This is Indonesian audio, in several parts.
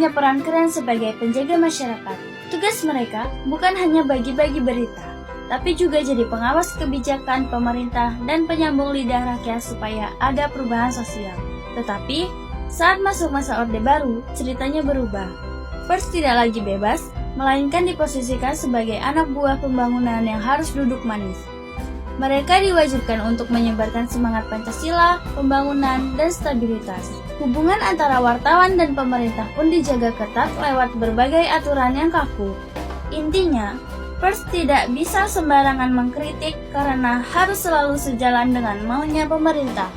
punya peran keren sebagai penjaga masyarakat. Tugas mereka bukan hanya bagi-bagi berita, tapi juga jadi pengawas kebijakan pemerintah dan penyambung lidah rakyat supaya ada perubahan sosial. Tetapi, saat masuk masa Orde Baru, ceritanya berubah. Pers tidak lagi bebas, melainkan diposisikan sebagai anak buah pembangunan yang harus duduk manis. Mereka diwajibkan untuk menyebarkan semangat Pancasila, pembangunan, dan stabilitas. Hubungan antara wartawan dan pemerintah pun dijaga ketat lewat berbagai aturan yang kaku. Intinya, pers tidak bisa sembarangan mengkritik karena harus selalu sejalan dengan maunya pemerintah.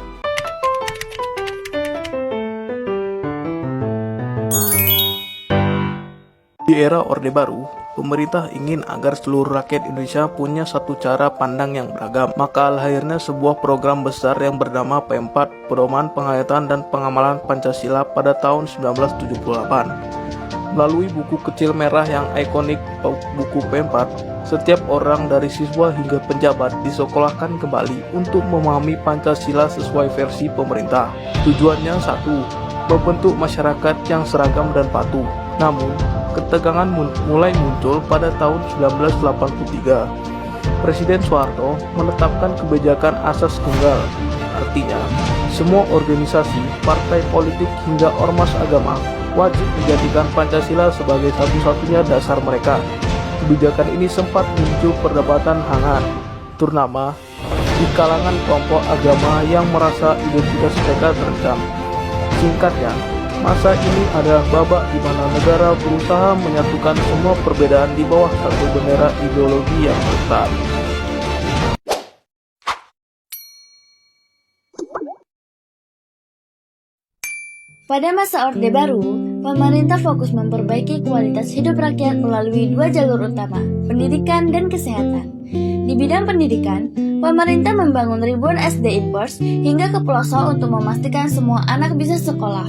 Di era Orde Baru, pemerintah ingin agar seluruh rakyat Indonesia punya satu cara pandang yang beragam. Maka lahirnya sebuah program besar yang bernama P4, Pedoman Penghayatan dan Pengamalan Pancasila pada tahun 1978. Melalui buku kecil merah yang ikonik buku P4, setiap orang dari siswa hingga penjabat disekolahkan kembali untuk memahami Pancasila sesuai versi pemerintah. Tujuannya satu, membentuk masyarakat yang seragam dan patuh. Namun, ketegangan mulai muncul pada tahun 1983. Presiden Soeharto menetapkan kebijakan asas tunggal. Artinya, semua organisasi, partai politik hingga ormas agama wajib menjadikan Pancasila sebagai satu-satunya dasar mereka. Kebijakan ini sempat muncul perdebatan hangat, terutama di kalangan kelompok agama yang merasa identitas mereka terancam. Singkatnya, masa ini adalah babak di mana negara berusaha menyatukan semua perbedaan di bawah satu bendera ideologi yang ketat. Pada masa Orde Baru, pemerintah fokus memperbaiki kualitas hidup rakyat melalui dua jalur utama, pendidikan dan kesehatan. Di bidang pendidikan, pemerintah membangun ribuan SD Impers hingga ke pelosok untuk memastikan semua anak bisa sekolah.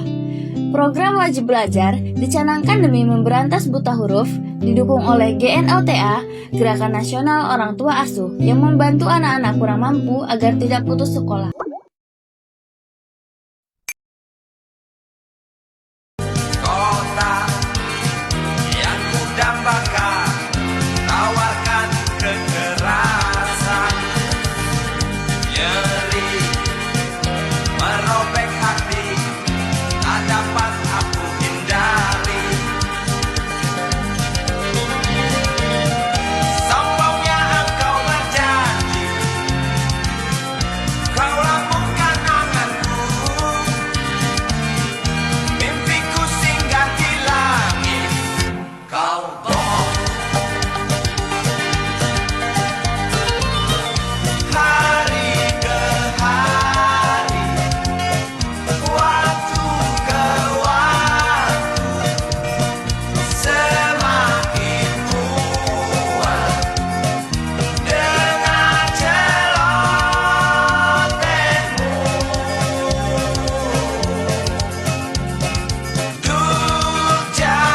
Program wajib belajar dicanangkan demi memberantas buta huruf, didukung oleh GNOTA, Gerakan Nasional Orang Tua Asuh, yang membantu anak-anak kurang mampu agar tidak putus sekolah. Kota yang kudambakan, tawarkan kekerasan, nyeri, merobek hati, tak dapat aku hindari. Sombongnya engkau berjanji, kaulah bukan anganku. Mimpiku singgah di langit, kau bohong. Hari ke hari, waktu ke waktu, semakin kuat dengan celotehmu. Durjana.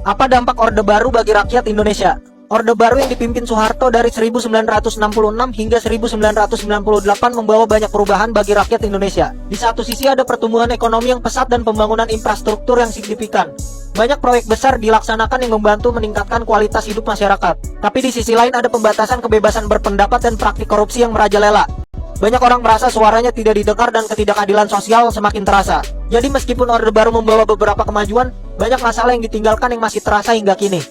Apa dampak Orde Baru bagi rakyat Indonesia? Orde Baru yang dipimpin Soeharto dari 1966 hingga 1998 membawa banyak perubahan bagi rakyat Indonesia. Di satu sisi ada pertumbuhan ekonomi yang pesat dan pembangunan infrastruktur yang signifikan. Banyak proyek besar dilaksanakan yang membantu meningkatkan kualitas hidup masyarakat. Tapi di sisi lain ada pembatasan kebebasan berpendapat dan praktik korupsi yang merajalela. Banyak orang merasa suaranya tidak didengar dan ketidakadilan sosial semakin terasa. Jadi meskipun Orde Baru membawa beberapa kemajuan, banyak masalah yang ditinggalkan yang masih terasa hingga kini.